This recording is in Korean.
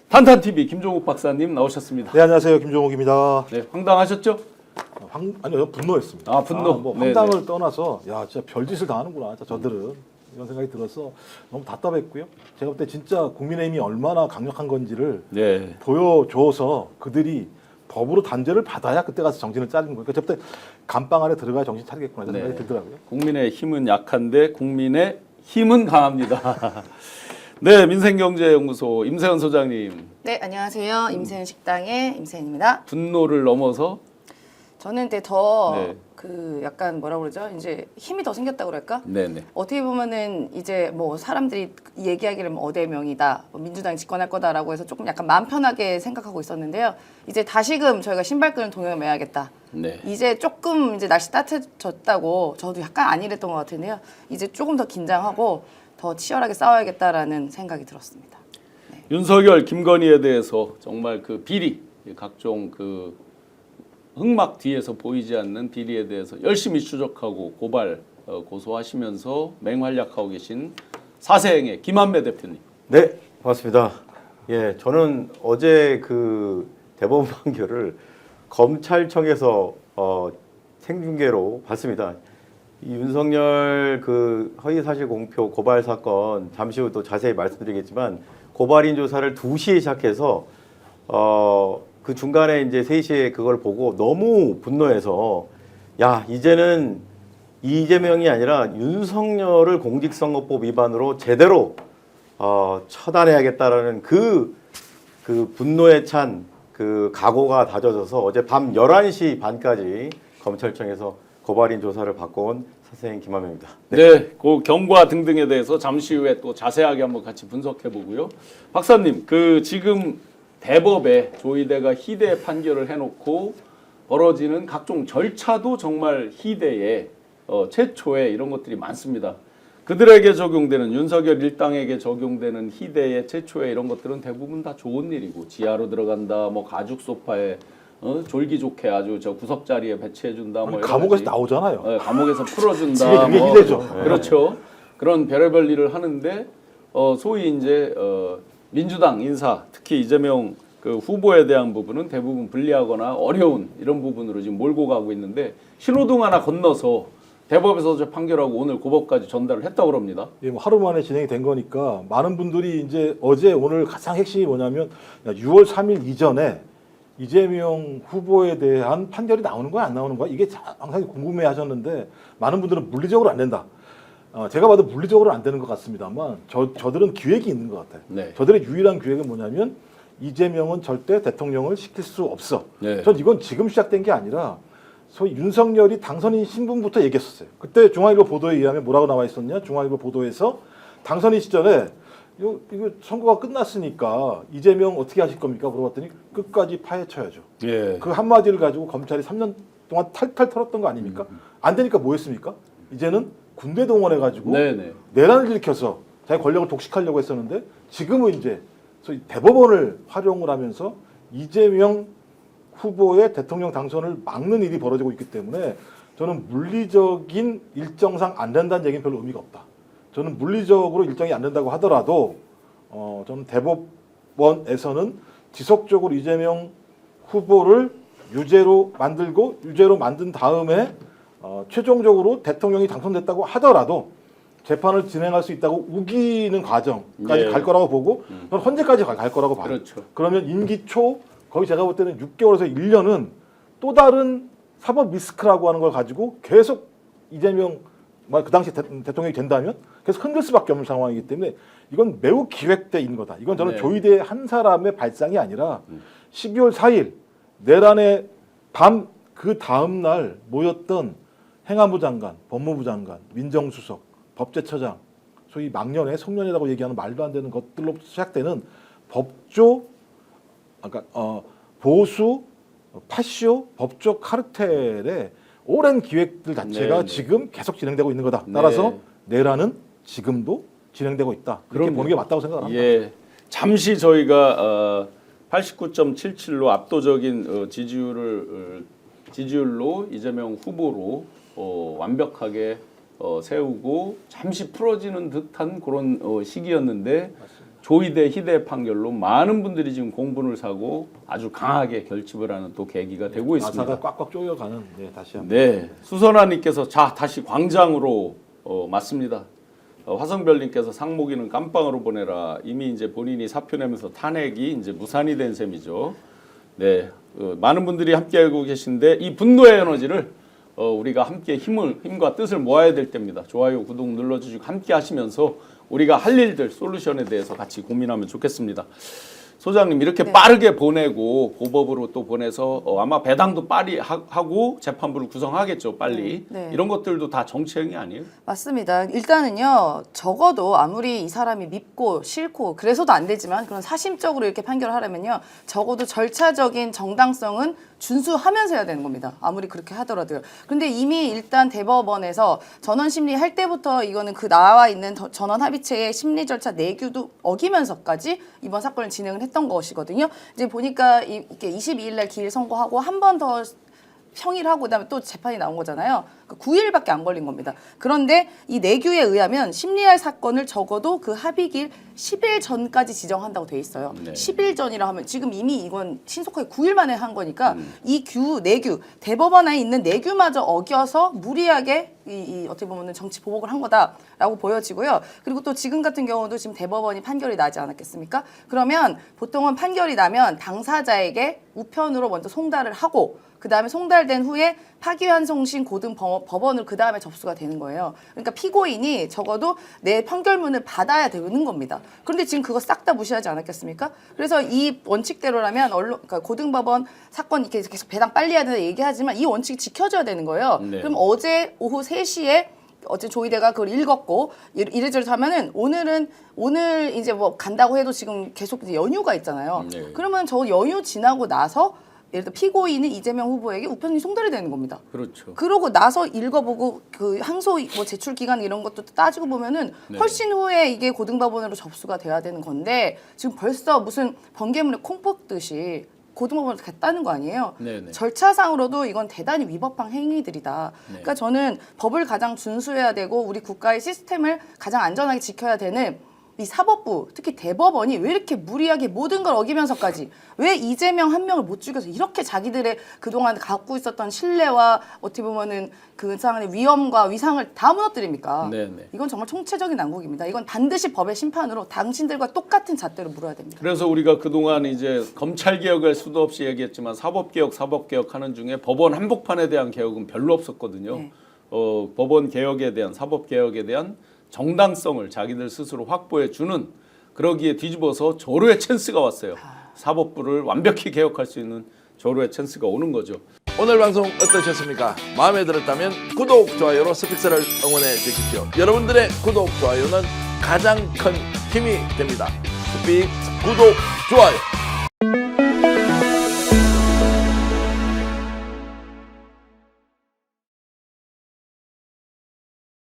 탄탄TV 김종욱 박사님 나오셨습니다. 네, 안녕하세요. 김종욱입니다. 네, 황당하셨죠? 아니요, 분노했습니다. 아, 분노. 뭐 네네. 황당을 떠나서 야, 진짜 별짓을 다 하는구나. 저들은 이런 생각이 들어서 너무 답답했고요. 제가 볼 때 진짜 국민의힘이 얼마나 강력한 건지를 네. 보여줘서 그들이 법으로 단죄를 받아야 그때 가서 정신을 차리는 거예요. 그러니까 저때 감방 안에 들어가야 정신 차리겠구나 이런 생각이 들더라고요. 국민의 힘은 약한데 국민의 힘은 강합니다. 네, 민생경제연구소 임세현 소장님. 네, 안녕하세요. 임세은 식당의 임세은입니다. 분노를 넘어서 저는 근데 더 네. 그 약간 뭐라 그러죠? 이제 힘이 더 생겼다고 그럴까? 네네. 어떻게 보면은 이제 뭐 사람들이 얘기하기를 뭐 어대명이다, 뭐 민주당이 집권할 거다라고 해서 조금 약간 마음 편하게 생각하고 있었는데요. 이제 다시금 저희가 신발끈을 동여매야겠다. 네. 이제 조금 이제 날씨 따뜻해졌다고 저도 약간 안일했던 것 같은데요. 이제 조금 더 긴장하고 더 치열하게 싸워야겠다라는 생각이 들었습니다. 윤석열, 김건희에 대해서 정말 그 비리, 각종 그 흑막 뒤에서 보이지 않는 비리에 대해서 열심히 추적하고 고발, 고소하시면서 맹활약하고 계신 사세행의 김한배 대표님. 네, 반갑습니다. 예, 저는 어제 그 대법원 판결을 검찰청에서 생중계로 봤습니다. 이 윤석열 그 허위사실 공표 고발 사건 잠시 후 또 자세히 말씀드리겠지만 고발인 조사를 2시에 시작해서 그 중간에 이제 3시에 그걸 보고 너무 분노해서 야, 이제는 이재명이 아니라 윤석열을 공직선거법 위반으로 제대로 처단해야겠다라는 그 분노에 찬 그 각오가 다져져서 어제 밤 11시 반까지 검찰청에서 고발인 조사를 받고 온 사세행 김한배입니다. 네, 그 경과 등등에 대해서 잠시 후에 또 자세하게 한번 같이 분석해 보고요. 박사님, 그 지금 대법에 조희대가 희대 판결을 해놓고 벌어지는 각종 절차도 정말 희대의 최초의 이런 것들이 많습니다. 그들에게 적용되는 윤석열 일당에게 적용되는 희대의 최초의 이런 것들은 대부분 다 좋은 일이고 지하로 들어간다, 뭐 가죽 소파에 졸기 좋게 아주 저 구석 자리에 배치해 준다, 뭐 감옥에서 나오잖아요. 네, 감옥에서 풀어준다. 그게 희대죠. 그렇죠. 그런 별의별 일을 하는데 소위 이제 민주당 인사, 특히 이재명 그 후보에 대한 부분은 대부분 불리하거나 어려운 이런 부분으로 지금 몰고 가고 있는데 신호등 하나 건너서 대법에서 저 판결하고 오늘 고법까지 전달을 했다고 합니다. 예, 뭐 하루 만에 진행이 된 거니까 많은 분들이 이제 어제 오늘 가장 핵심이 뭐냐면 6월 3일 이전에 이재명 후보에 대한 판결이 나오는 거야 안 나오는 거야 이게 항상 궁금해 하셨는데 많은 분들은 물리적으로 안 된다. 제가 봐도 물리적으로 안 되는 것 같습니다만 저들은 기획이 있는 것 같아요. 네. 저들의 유일한 기획은 뭐냐면 이재명은 절대 대통령을 시킬 수 없어. 네. 전 이건 지금 시작된 게 아니라 소위 윤석열이 당선인 신분부터 얘기했었어요. 그때 중앙일보 보도에 의하면 뭐라고 나와 있었냐? 중앙일보 보도에서 당선인 시절에 이거 선거가 끝났으니까 이재명 어떻게 하실 겁니까? 물어봤더니 끝까지 파헤쳐야죠. 예. 그 한마디를 가지고 검찰이 3년 동안 탈탈 털었던 거 아닙니까? 안 되니까 뭐 했습니까? 이제는 군대 동원해가지고 네네. 내란을 일으켜서 자기 권력을 독식하려고 했었는데 지금은 이제 소위 대법원을 활용을 하면서 이재명 후보의 대통령 당선을 막는 일이 벌어지고 있기 때문에 저는 물리적인 일정상 안 된다는 얘기는 별로 의미가 없다. 저는 물리적으로 일정이 안 된다고 하더라도 저는 대법원에서는 지속적으로 이재명 후보를 유죄로 만들고 유죄로 만든 다음에 최종적으로 대통령이 당선됐다고 하더라도 재판을 진행할 수 있다고 우기는 과정까지 예. 갈 거라고 보고 저는 헌재까지 갈 거라고 봐요. 그렇죠. 그러면 임기 초 거의 제가 볼 때는 6개월에서 1년은 또 다른 사법 리스크라고 하는 걸 가지고 계속 이재명 그 당시 대통령이 된다면 계속 흔들 수밖에 없는 상황이기 때문에 이건 매우 기획돼 있는 거다. 이건 저는 네. 조희대 한 사람의 발상이 아니라 12월 4일 내란의 밤 그 다음 날 모였던 행안부 장관, 법무부 장관, 민정수석, 법제처장, 소위 망년회, 송년회라고 얘기하는 말도 안 되는 것들로부터 시작되는 법조, 그러니까 보수, 파쇼, 법조 카르텔의 오랜 기획들 자체가 네. 지금 계속 진행되고 있는 거다. 따라서 네. 내란은 지금도 진행되고 있다. 그렇게 그럼요. 보는 게 맞다고 생각합니다. 예. 잠시 저희가 89.77로 압도적인 지지율로 이재명 후보로 완벽하게 세우고 잠시 풀어지는 듯한 그런 시기였는데 조이대 희대 판결로 많은 분들이 지금 공분을 사고 아주 강하게 결집을 하는 또 계기가 되고 있습니다. 아사가 꽉꽉 조여가는 다시 한번. 네, 수선아님께서 자 다시 광장으로 맞습니다. 화성별님께서 상목이는 깜빵으로 보내라. 이미 이제 본인이 사표 내면서 탄핵이 이제 무산이 된 셈이죠. 네, 많은 분들이 함께하고 계신데 이 분노의 에너지를 우리가 함께 힘과 뜻을 모아야 될 때입니다. 좋아요, 구독 눌러주시고 함께 하시면서 우리가 할 일들, 솔루션에 대해서 같이 고민하면 좋겠습니다. 소장님 이렇게 네. 빠르게 보내고 고법으로 또 보내서 아마 배당도 빨리 하고 재판부를 구성하겠죠, 빨리. 네. 이런 것들도 다 정치행위 아니에요? 맞습니다. 일단은요, 적어도 아무리 이 사람이 밉고 싫고 그래서도 안 되지만 그런 사심적으로 이렇게 판결을 하려면요, 적어도 절차적인 정당성은 준수하면서 해야 되는 겁니다. 아무리 그렇게 하더라도요. 근데 이미 일단 대법원에서 전원 심리 할 때부터 이거는 그 나와 있는 전원 합의체의 심리 절차 내규도 어기면서까지 이번 사건을 진행을 했던 것이거든요. 이제 보니까 이렇게 22일 날 기일 선고하고 한 번 더 평일하고 그다음에 또 재판이 나온 거잖아요. 9일밖에 안 걸린 겁니다. 그런데 이 내규에 의하면 심리할 사건을 적어도 그 합의일 10일 전까지 지정한다고 돼 있어요. 네. 10일 전이라 하면 지금 이미 이건 신속하게 9일 만에 한 거니까 이 내규, 대법원에 있는 내규마저 어겨서 무리하게 이 어떻게 보면 정치 보복을 한 거다라고 보여지고요. 그리고 또 지금 같은 경우도 지금 대법원이 판결이 나지 않았겠습니까? 그러면 보통은 판결이 나면 당사자에게 우편으로 먼저 송달을 하고 그 다음에 송달된 후에 파기환송심 고등법원으로 그 다음에 접수가 되는 거예요. 그러니까 피고인이 적어도 내 판결문을 받아야 되는 겁니다. 그런데 지금 그거 싹 다 무시하지 않았겠습니까? 그래서 이 원칙대로라면 그러니까 고등법원 사건 이렇게 계속 배당 빨리 해야 된다 얘기하지만 이 원칙이 지켜져야 되는 거예요. 네. 그럼 어제 오후 3시에 어제 조이대가 그걸 읽었고 이래저래 하면은 오늘 이제 뭐 간다고 해도 지금 계속 이제 연휴가 있잖아요. 네. 그러면 저 연휴 지나고 나서 예를 들어 피고인은 이재명 후보에게 우편이 송달이 되는 겁니다. 그렇죠. 그러고 나서 읽어보고 그 항소 뭐 제출 기간 이런 것도 따지고 보면은 네. 훨씬 후에 이게 고등법원으로 접수가 돼야 되는 건데 지금 벌써 무슨 번개물에 콩 뽑듯이 고등법원으로 갔다는 거 아니에요? 네네. 절차상으로도 이건 대단히 위법한 행위들이다. 네. 그러니까 저는 법을 가장 준수해야 되고 우리 국가의 시스템을 가장 안전하게 지켜야 되는 이 사법부, 특히 대법원이 왜 이렇게 무리하게 모든 걸 어기면서까지 왜 이재명 한 명을 못 죽여서 이렇게 자기들의 그동안 갖고 있었던 신뢰와 어떻게 보면은 그 상황의 위험과 위상을 다 무너뜨립니까? 네네. 이건 정말 총체적인 난국입니다. 이건 반드시 법의 심판으로 당신들과 똑같은 잣대로 물어야 됩니다. 그래서 우리가 그동안 이제 검찰 개혁을 수도 없이 얘기했지만 사법 개혁 하는 중에 법원 한복판에 대한 개혁은 별로 없었거든요. 네. 법원 개혁에 대한 사법 개혁에 대한 정당성을 자기들 스스로 확보해 주는, 그러기에 뒤집어서 절호의 찬스가 왔어요. 사법부를 완벽히 개혁할 수 있는 절호의 찬스가 오는 거죠. 오늘 방송 어떠셨습니까? 마음에 들었다면 구독, 좋아요로 스픽스를 응원해 주십시오. 여러분들의 구독, 좋아요는 가장 큰 힘이 됩니다. 스픽스 구독, 좋아요.